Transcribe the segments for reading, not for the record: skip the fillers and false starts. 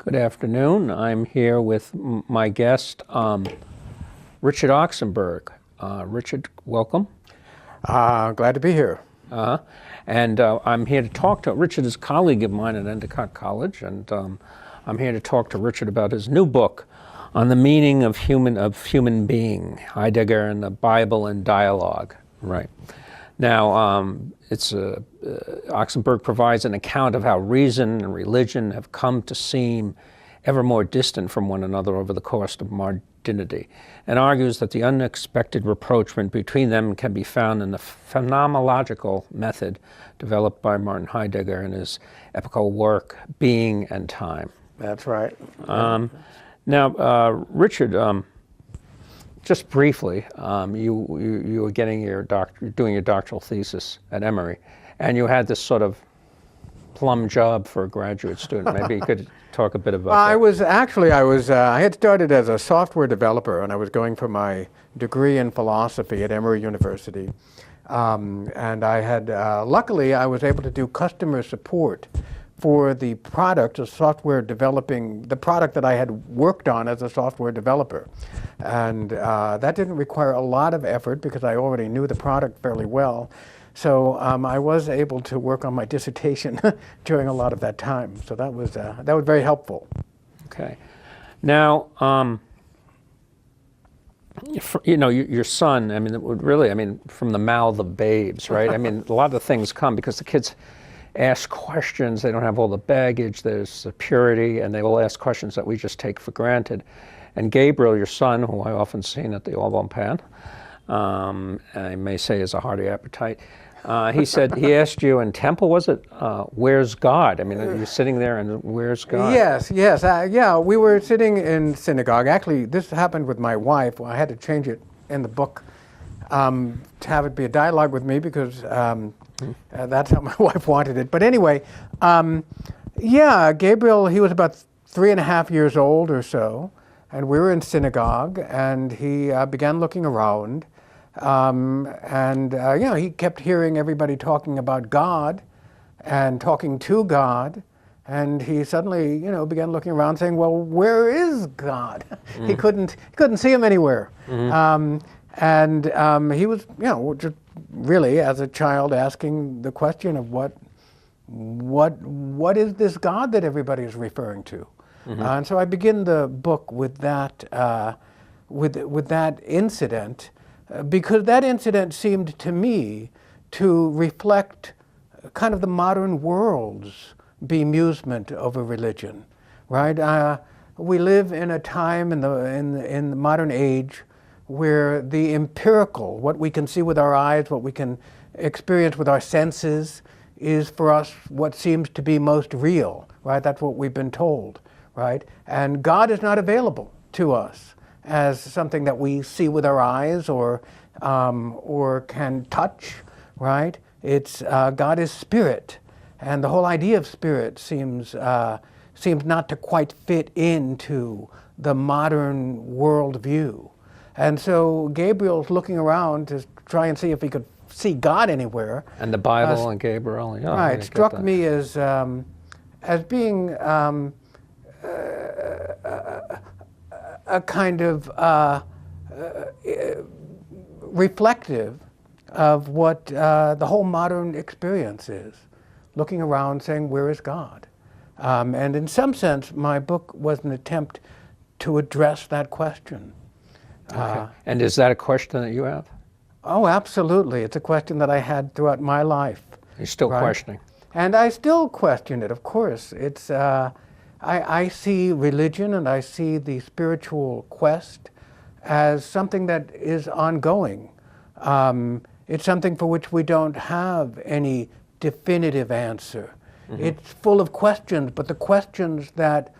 Good afternoon. I'm here with my guest, Richard Oxenberg. Richard, welcome. Glad to be here. And I'm here to talk to Richard, is a colleague of mine at Endicott College, and I'm here to talk to Richard about his new book on the meaning of human being, Heidegger and the Bible and Dialogue. Right. Now, Oxenberg provides an account of how reason and religion have come to seem ever more distant from one another over the course of modernity, and argues that the unexpected rapprochement between them can be found in the phenomenological method developed by Martin Heidegger in his epochal work, Being and Time. That's right. Now, Richard, just briefly, you were getting doing your doctoral thesis at Emory, and you had this sort of plum job for a graduate student. Maybe you could talk a bit about that. I had started as a software developer, and I was going for my degree in philosophy at Emory University. And I had, luckily, I was able to do customer support for the product of software developing, the product that I had worked on as a software developer. And that didn't require a lot of effort because I already knew the product fairly well. So I was able to work on my dissertation during a lot of that time. So that was very helpful. Okay. Now, your son, I mean, really, from the mouth of babes, right? I mean, a lot of things come because the kids ask questions. They don't have all the baggage. There's the purity, and they will ask questions that we just take for granted. And Gabriel, your son, who I often seen at the All Pan, I may say has a hearty appetite, he asked you in temple, was it, where's God? I mean, you're sitting there and where's God? Yes. Yeah, we were sitting in synagogue. Actually, this happened with my wife. I had to change it in the book to have it be a dialogue with me because that's how my wife wanted it. But anyway, Gabriel, he was about 3.5 years old or so, and we were in synagogue, and he began looking around. He kept hearing everybody talking about God and talking to God, and he suddenly, began looking around saying, well, where is God? He couldn't see him anywhere. He was, just really, as a child, asking the question of what is this God that everybody is referring to? And so I begin the book with that, with that incident, because that incident seemed to me to reflect kind of the modern world's bemusement over religion, right? We live in a time in the modern age where the empirical, what we can see with our eyes, what we can experience with our senses, is for us what seems to be most real, right? That's what we've been told, right? And God is not available to us as something that we see with our eyes or can touch, right? It's God is spirit, and the whole idea of spirit seems not to quite fit into the modern worldview. And so Gabriel's looking around to try and see if he could see God anywhere. And the Bible and Gabriel, yeah. Right, struck me as being a kind of reflective of what the whole modern experience is. Looking around saying, where is God? And in some sense, my book was an attempt to address that question. Okay. And is that a question that you have? Oh, absolutely. It's a question that I had throughout my life. You're still questioning? And I still question it, of course. It's, I see religion and I see the spiritual quest as something that is ongoing. It's something for which we don't have any definitive answer. It's full of questions, but the questions that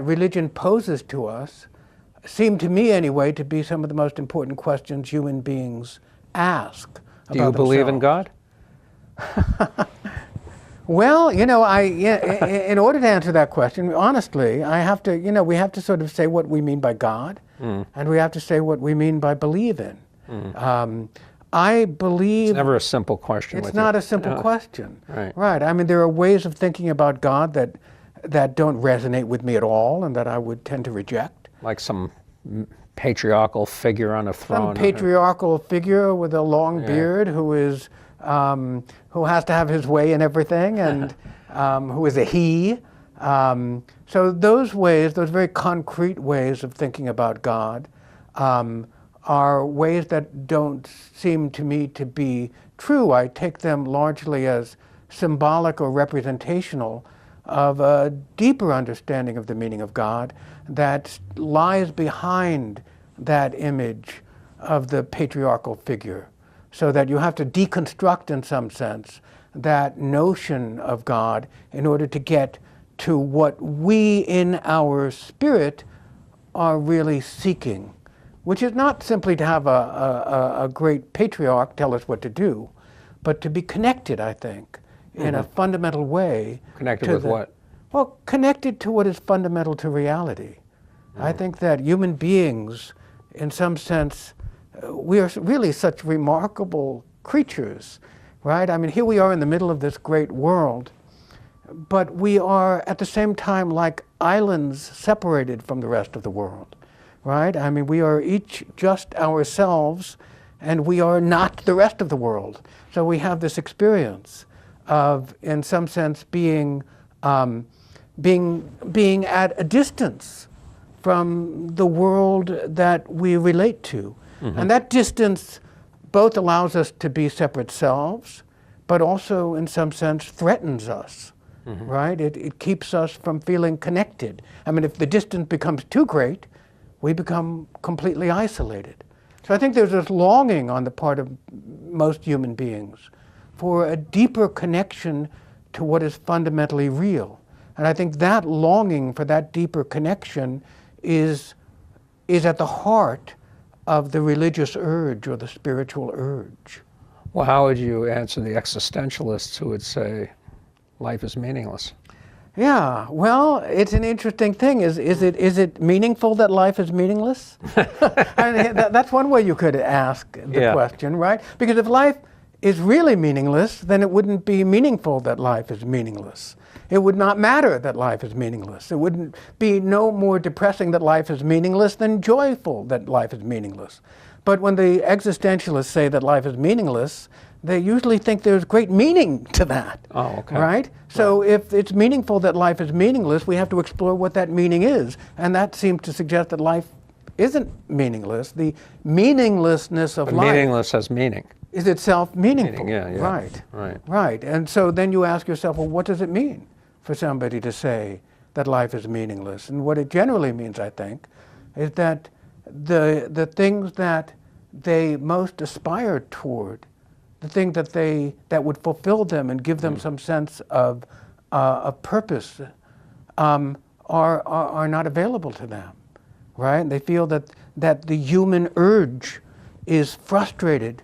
religion poses to us seem to me anyway to be some of the most important questions human beings ask. Do you believe in God? Well, in order to answer that question, honestly, I have to, we have to sort of say what we mean by God, and we have to say what we mean by believe in. I believe... It's never a simple question. It's not a simple question. Right. Right. I mean, there are ways of thinking about God that don't resonate with me at all and that I would tend to reject. Like some patriarchal figure on a throne. Some patriarchal figure with a long beard who is who has to have his way in everything, and who is a he. So those ways, those very concrete ways of thinking about God, are ways that don't seem to me to be true. I take them largely as symbolic or representational of a deeper understanding of the meaning of God that lies behind that image of the patriarchal figure. So that you have to deconstruct, in some sense, that notion of God in order to get to what we in our spirit are really seeking, which is not simply to have a great patriarch tell us what to do, but to be connected, I think, in a fundamental way. Connected with what? Well, connected to what is fundamental to reality. I think that human beings, in some sense, we are really such remarkable creatures, right? I mean, here we are in the middle of this great world, but we are at the same time like islands separated from the rest of the world, right? I mean, we are each just ourselves, and we are not the rest of the world. So we have this experience of, in some sense, being at a distance from the world that we relate to. And that distance both allows us to be separate selves, but also, in some sense, threatens us, right? It keeps us from feeling connected. I mean, if the distance becomes too great, we become completely isolated. So I think there's this longing on the part of most human beings for a deeper connection to what is fundamentally real. And I think that longing for that deeper connection is at the heart of the religious urge or the spiritual urge. Well, how would you answer the existentialists who would say life is meaningless? Yeah, well, it's an interesting thing. Is it meaningful that life is meaningless? I mean, that's one way you could ask the question, right? Because if life is really meaningless, then it wouldn't be meaningful that life is meaningless. It would not matter that life is meaningless. It wouldn't be no more depressing that life is meaningless than joyful that life is meaningless. But when the existentialists say that life is meaningless, they usually think there's great meaning to that. Oh, okay. Right? So if it's meaningful that life is meaningless, we have to explore what that meaning is. And that seems to suggest that life isn't meaningless. The meaninglessness of life meaningless has meaning. Is itself meaningful. Meaning, yeah. Right. And so then you ask yourself, well, what does it mean for somebody to say that life is meaningless? And what it generally means, I think, is that the things that they most aspire toward, the thing that would fulfill them and give them some sense of purpose, are not available to them, right? And they feel that the human urge is frustrated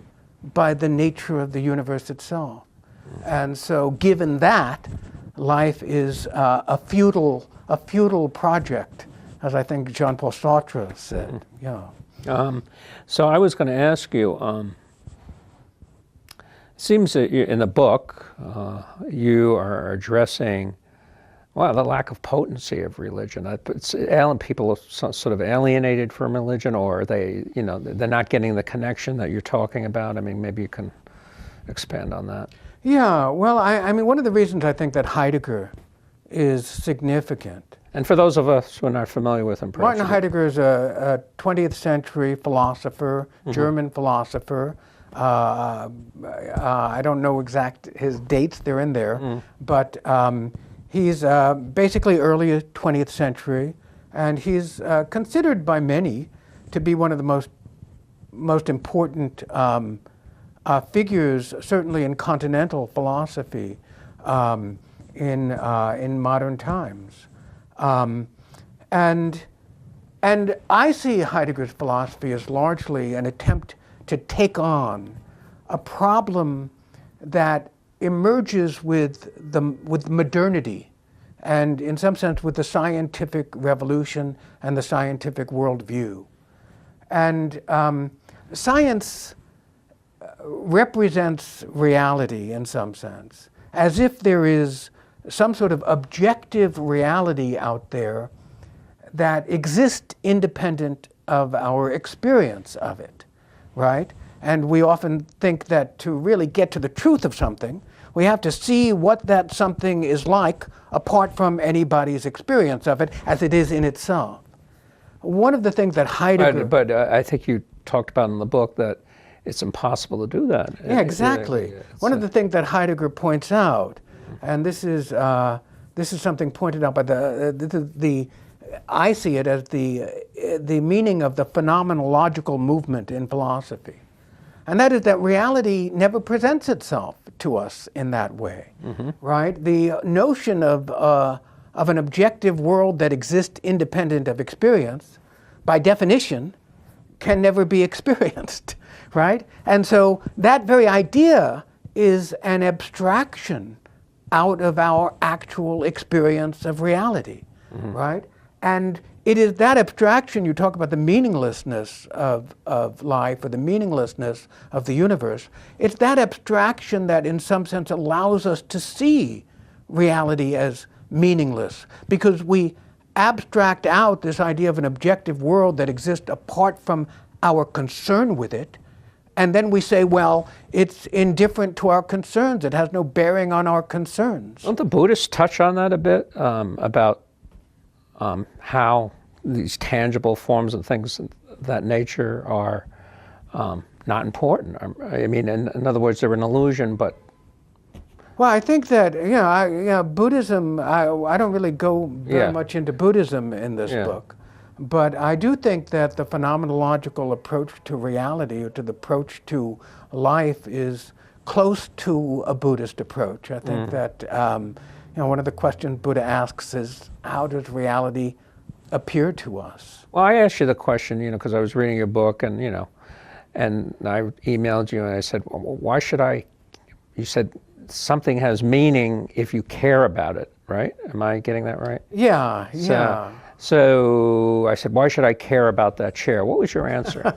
by the nature of the universe itself. And so given that, life is a futile project, as I think Jean-Paul Sartre said. Yeah. So I was going to ask you, it seems that in the book you are addressing, well, the lack of potency of religion. People are sort of alienated from religion, or they're not getting the connection that you're talking about. I mean, maybe you can expand on that. Yeah, well, I mean, one of the reasons I think that Heidegger is significant. And for those of us who are not familiar with him, Martin Heidegger is a 20th century philosopher, German philosopher. I don't know his dates, they're in there, but he's basically early 20th century, and he's considered by many to be one of the most important figures, certainly in continental philosophy, in modern times. And I see Heidegger's philosophy as largely an attempt to take on a problem that emerges with modernity, and in some sense with the scientific revolution and the scientific worldview. And science represents reality in some sense, as if there is some sort of objective reality out there that exists independent of our experience of it, right? And we often think that to really get to the truth of something, we have to see what that something is like apart from anybody's experience of it as it is in itself. One of the things that Heidegger... But I think you talked about in the book that it's impossible to do that. Yeah, exactly. One of the things that Heidegger points out, and this is something pointed out by I see it as the meaning of the phenomenological movement in philosophy. And that is that reality never presents itself to us in that way, right? The notion of an objective world that exists independent of experience, by definition, can never be experienced, right? And so that very idea is an abstraction out of our actual experience of reality, right? And it is that abstraction, you talk about the meaninglessness of life or the meaninglessness of the universe, it's that abstraction that in some sense allows us to see reality as meaningless, because we abstract out this idea of an objective world that exists apart from our concern with it, and then we say, well, it's indifferent to our concerns, it has no bearing on our concerns. Don't the Buddhists touch on that a bit, about how these tangible forms of things of that nature are not important? I mean, in other words, they're an illusion, but... Well, I think that, Buddhism, I don't really go very much into Buddhism in this book, but I do think that the phenomenological approach to reality, or to the approach to life, is close to a Buddhist approach. I think that, one of the questions Buddha asks is, how does reality appear to us? Well, I asked you the question, because I was reading your book, and, and I emailed you, and I said, well, why should I? You said, something has meaning if you care about it, right? Am I getting that right? Yeah. So I said, why should I care about that chair? What was your answer?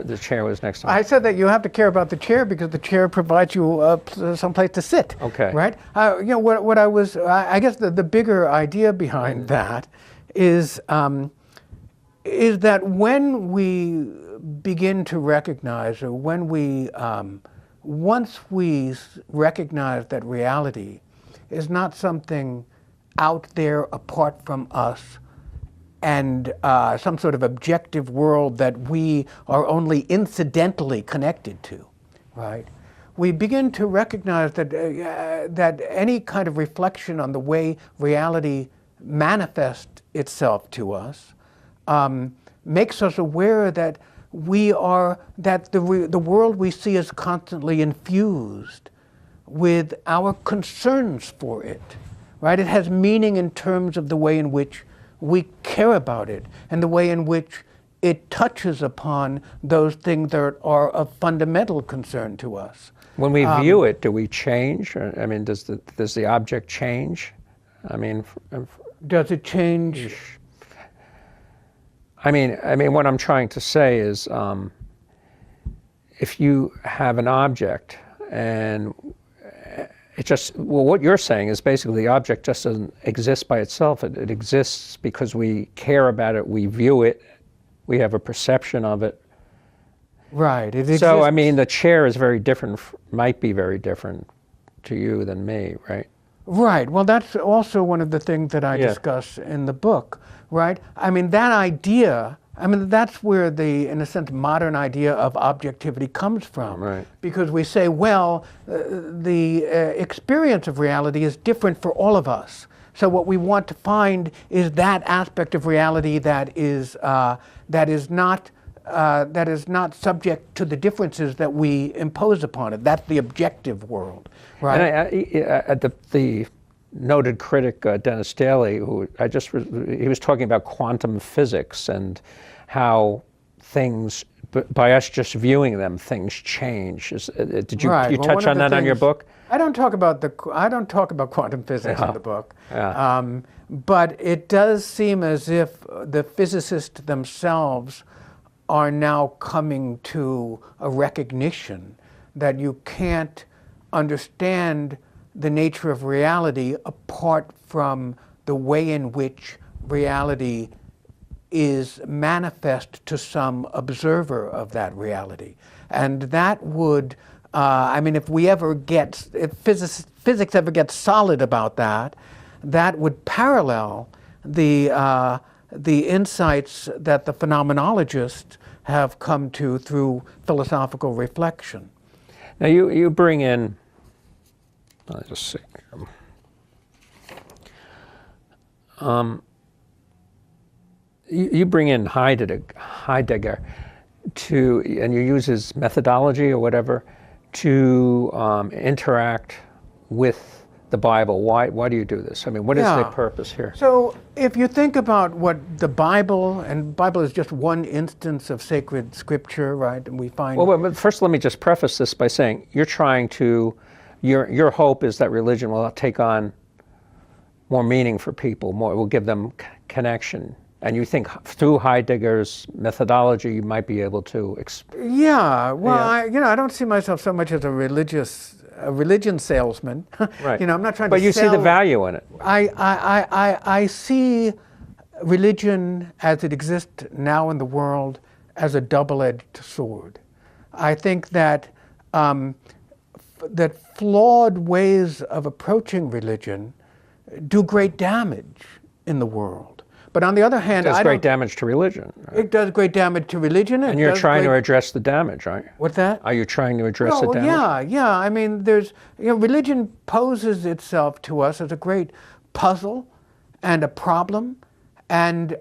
The chair was next to me. I said that you have to care about the chair because the chair provides you some place to sit. Okay. Right? What I was, I guess the bigger idea behind that is that when we begin to recognize, or when we once we recognize that reality is not something out there apart from us, and some sort of objective world that we are only incidentally connected to, right? We begin to recognize that, that any kind of reflection on the way reality manifests itself to us makes us aware that the world we see is constantly infused with our concerns for it, right? It has meaning in terms of the way in which we care about it, and the way in which it touches upon those things that are of fundamental concern to us. When we view it, do we change? I mean, does the object change? I mean, does it change? I mean, what I'm trying to say is, if you have an object and it just, well, what you're saying is basically the object just doesn't exist by itself. It exists because we care about it, we view it, we have a perception of it. Right. So, I mean, the chair is very different, might be very different to you than me, right? Right. Well, that's also one of the things that I discuss in the book, right? I mean, that idea, that's where in a sense, modern idea of objectivity comes from. Right. Because we say, well, the experience of reality is different for all of us. So what we want to find is that aspect of reality that is not subject to the differences that we impose upon it. That's the objective world, right? And the noted critic Dennis Staley, he was talking about quantum physics and how things, by us just viewing them, things change. Did you touch on that on your book? I don't talk about quantum physics in the book, but it does seem as if the physicists themselves are now coming to a recognition that you can't understand the nature of reality apart from the way in which reality is manifest to some observer of that reality. And that would, I mean, if physics ever gets solid about that, that would parallel the insights that the phenomenologists have come to through philosophical reflection. Now you bring in, let's just see. You bring in Heidegger and you use his methodology or whatever to interact with the Bible. Why do you do this? I mean, what is the purpose here? So if you think about what the Bible, and Bible is just one instance of sacred scripture, right? And we find... Well, but first let me just preface this by saying you're trying to, your hope is that religion will take on more meaning for people, will give them connection. And you think through Heidegger's methodology, you might be able to... Yeah, well, I don't see myself so much as a religion salesman. Right. I'm not trying to But you see the value in it. I see religion as it exists now in the world as a double-edged sword. I think that that flawed ways of approaching religion do great damage in the world. But on the other hand, it does great damage to religion. Right? It does great damage to religion. And you're trying to address the damage, aren't you? What's that? Are you trying to address the damage? Yeah. I mean, religion poses itself to us as a great puzzle and a problem. And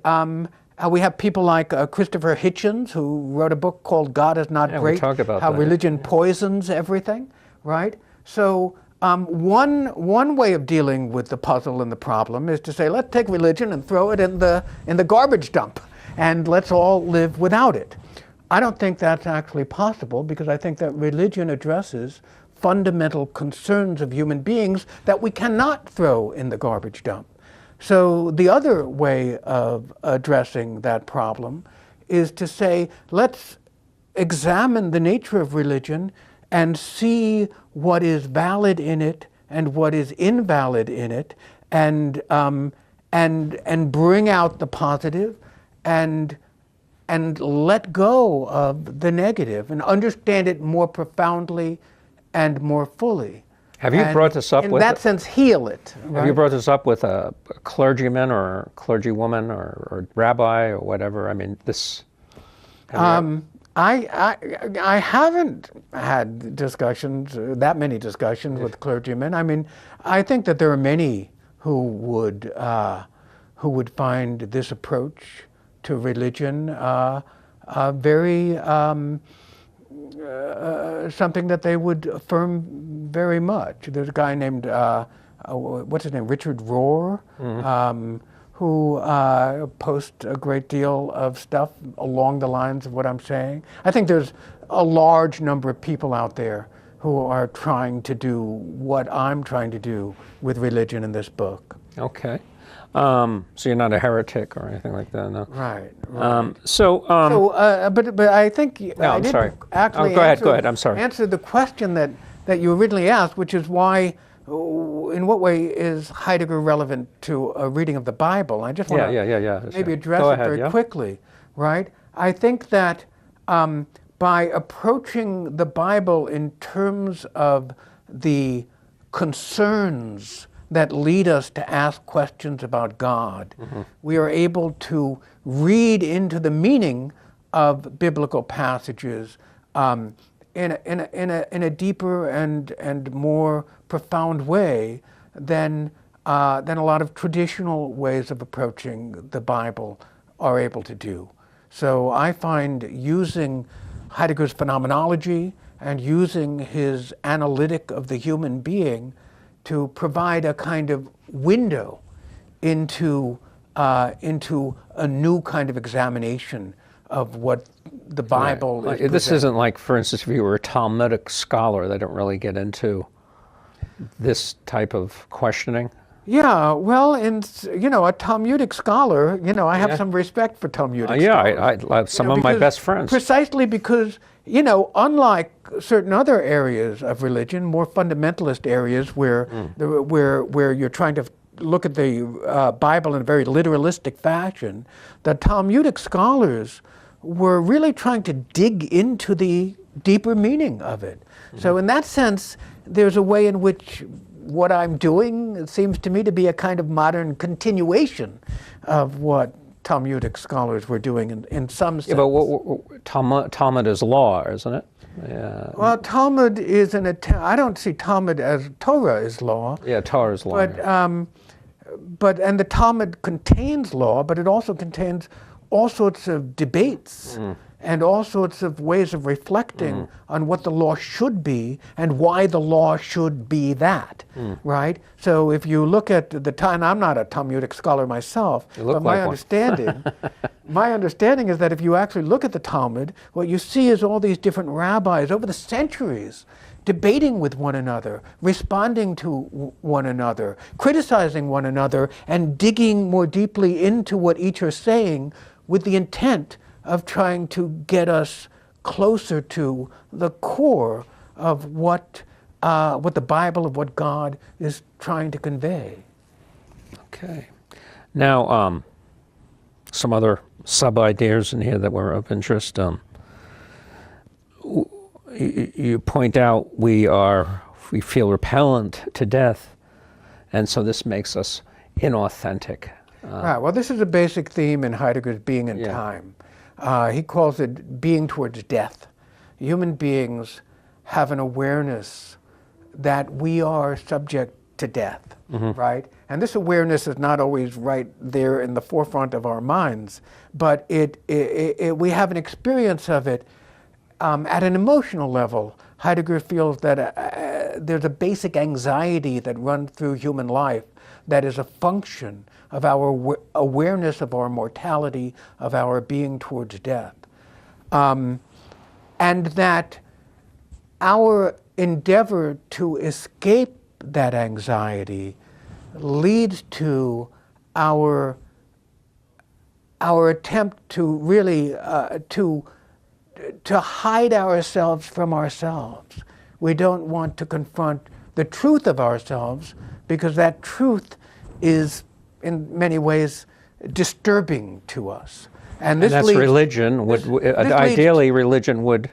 we have people like Christopher Hitchens, who wrote a book called God is Not Great, we talk about how that. religion poisons everything, right? So one way of dealing with the puzzle and the problem is to say, let's take religion and throw it in the garbage dump, and let's all live without it. I don't think that's actually possible, because I think that religion addresses fundamental concerns of human beings that we cannot throw in the garbage dump. So the other way of addressing that problem is to say, let's examine the nature of religion and see what is valid in it and what is invalid in it, and bring out the positive, and let go of the negative, and understand it more profoundly and more fully. Have you brought this up with... In that sense, heal it. Right? Have you brought this up with a clergyman or clergywoman or rabbi or whatever? I mean, this... I haven't had discussions, that many discussions with clergymen. I mean, I think that there are many who would find this approach to religion very something that they would affirm very much. There's a guy named what's his name, Richard Rohr, who posts a great deal of stuff along the lines of what I'm saying. I think there's a large number of people out there who are trying to do what I'm trying to do with religion in this book. Okay. So you're not a heretic or anything like that, no? Right. But I think I didn't sorry. actually go ahead. I'm sorry. Answer the question that you originally asked, which is why, in what way is Heidegger relevant to a reading of the Bible? I just want to maybe address it very quickly, right? I think that by approaching the Bible in terms of the concerns that lead us to ask questions about God, we are able to read into the meaning of biblical passages in a deeper and more profound way than a lot of traditional ways of approaching the Bible are able to do. So I find using Heidegger's phenomenology and using his analytic of the human being to provide a kind of window into a new kind of examination of what the Bible is. This isn't like, for instance, if you were a Talmudic scholar, they don't really get into this type of questioning. Yeah, well, and a Talmudic scholar, I have some respect for Talmudic scholars. I some of my best friends. Precisely because unlike certain other areas of religion, more fundamentalist areas where you're trying to look at the Bible in a very literalistic fashion, the Talmudic scholars were really trying to dig into the deeper meaning of it. So in that sense, there's a way in which what I'm doing, it seems to me to be a kind of modern continuation of what Talmudic scholars were doing in some sense. Yeah, but Talmud is law, isn't it? Yeah. Well, Talmud is I don't see Talmud as Torah is law. Yeah, Torah is law. And the Talmud contains law, but it also contains all sorts of debates and all sorts of ways of reflecting on what the law should be and why the law should be that, right? So if you look at the time, I'm not a Talmudic scholar myself, but my understanding is that if you actually look at the Talmud, what you see is all these different rabbis over the centuries debating with one another, responding to one another, criticizing one another, and digging more deeply into what each are saying with the intent of trying to get us closer to the core of what the Bible, of what God is trying to convey. Okay. Now, some other sub-ideas in here that were of interest. You point out we feel repellent to death, and so this makes us inauthentic. Right. Well, this is a basic theme in Heidegger's Being and Time. He calls it being towards death. Human beings have an awareness that we are subject to death, right? And this awareness is not always right there in the forefront of our minds, but we have an experience of it at an emotional level. Heidegger feels that there's a basic anxiety that runs through human life that is a function of our awareness of our mortality, of our being towards death. And that our endeavor to escape that anxiety leads to our attempt to really to hide ourselves from ourselves. We don't want to confront the truth of ourselves because that truth is in many ways disturbing to us. And that's religion. Ideally, religion would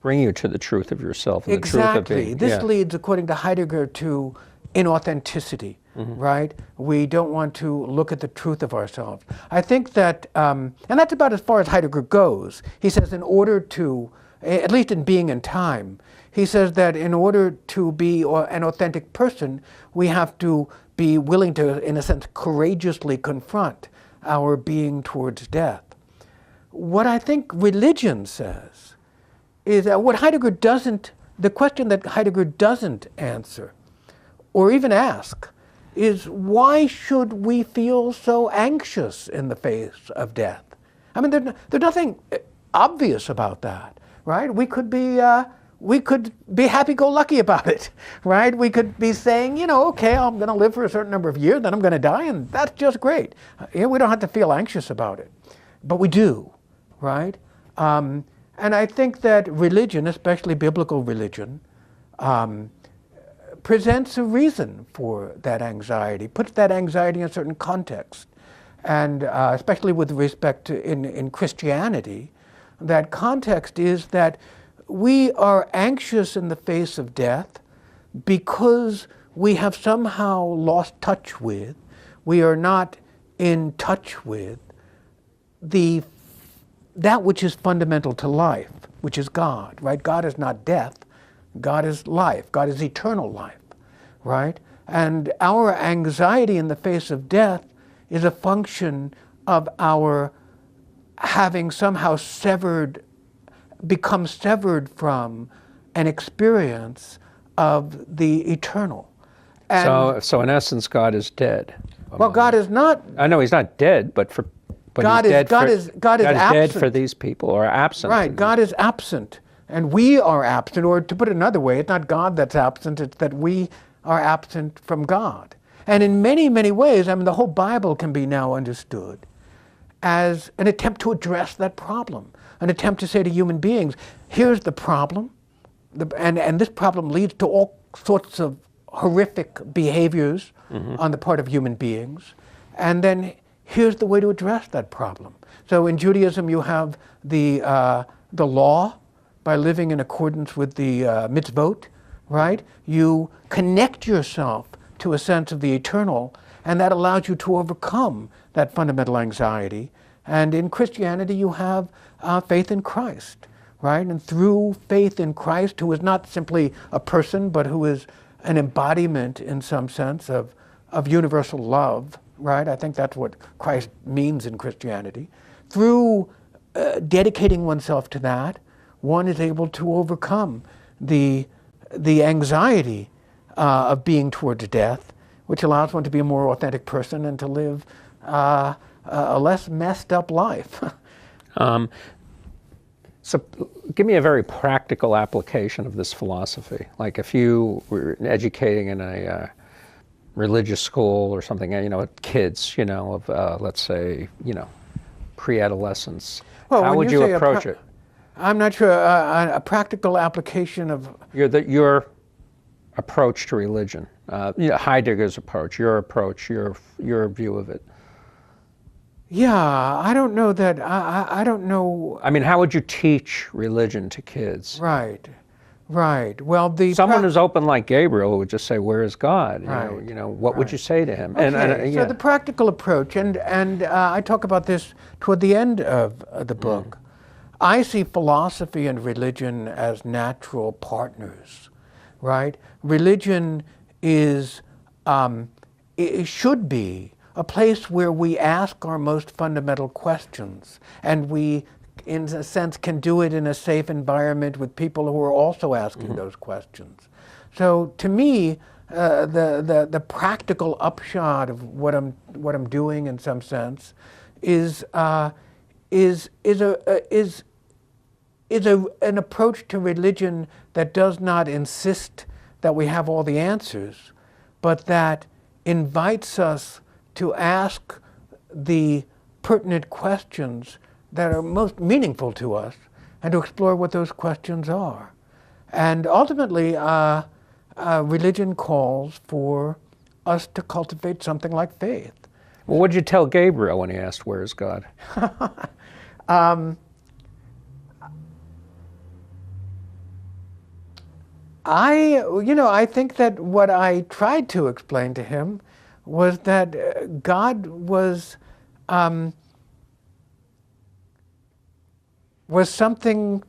bring you to the truth of yourself. And exactly. The truth of being, this leads, according to Heidegger, to inauthenticity, right? We don't want to look at the truth of ourselves. I think that, and that's about as far as Heidegger goes. He says in order to, at least in Being and Time, he says that in order to be an authentic person, we have to be willing to, in a sense, courageously confront our being towards death. What I think religion says is that what Heidegger doesn't, the question that Heidegger doesn't answer or even ask is, why should we feel so anxious in the face of death? I mean, there's nothing obvious about that, right? We could be happy-go-lucky about it, right? We could be saying, okay, I'm going to live for a certain number of years, then I'm going to die, and that's just great. We don't have to feel anxious about it, but we do, right? And I think that religion, especially biblical religion, presents a reason for that anxiety, puts that anxiety in a certain context, and especially with respect to in Christianity, that context is that we are anxious in the face of death because we have somehow lost touch with, we are not in touch with that which is fundamental to life, which is God, right? God is not death, God is life, God is eternal life, right? And our anxiety in the face of death is a function of our having somehow become severed from an experience of the eternal. And so in essence, God is dead. Well, God is not. I know He's not dead, but God He's is absent. Dead for these people, or absent. Right. God is absent, and we are absent. Or to put it another way, it's not God that's absent; it's that we are absent from God. And in many, many ways, I mean, the whole Bible can be now understood as an attempt to address that problem, an attempt to say to human beings, here's the problem, and this problem leads to all sorts of horrific behaviors on the part of human beings, and then here's the way to address that problem. So in Judaism you have the law, by living in accordance with the mitzvot, right? You connect yourself to a sense of the eternal, and that allows you to overcome that fundamental anxiety. And in Christianity you have faith in Christ, right? And through faith in Christ, who is not simply a person, but who is an embodiment in some sense of universal love, right? I think that's what Christ means in Christianity. Through dedicating oneself to that, one is able to overcome the anxiety of being towards death, which allows one to be a more authentic person and to live a less messed up life. So give me a very practical application of this philosophy. Like if you were educating in a religious school or something, kids, of let's say, pre-adolescence, how would you approach it? I'm not sure, a practical application of... Your approach to religion, Heidegger's approach, your view of it. Yeah, I don't know that, I don't know... I mean, how would you teach religion to kids? Right. Well, someone who's open like Gabriel would just say, "Where is God?" What would you say to him? Okay, so the practical approach, and I talk about this toward the end of the book. I see philosophy and religion as natural partners, right? Religion is, it should be a place where we ask our most fundamental questions, and we, in a sense, can do it in a safe environment with people who are also asking those questions. So to me, the practical upshot of what I'm doing, in some sense, is an approach to religion that does not insist that we have all the answers, but that invites us to ask the pertinent questions that are most meaningful to us and to explore what those questions are. And ultimately, religion calls for us to cultivate something like faith. Well, what did you tell Gabriel when he asked, "Where is God?" I think that what I tried to explain to him was that God was something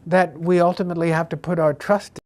that we ultimately have to put our trust in.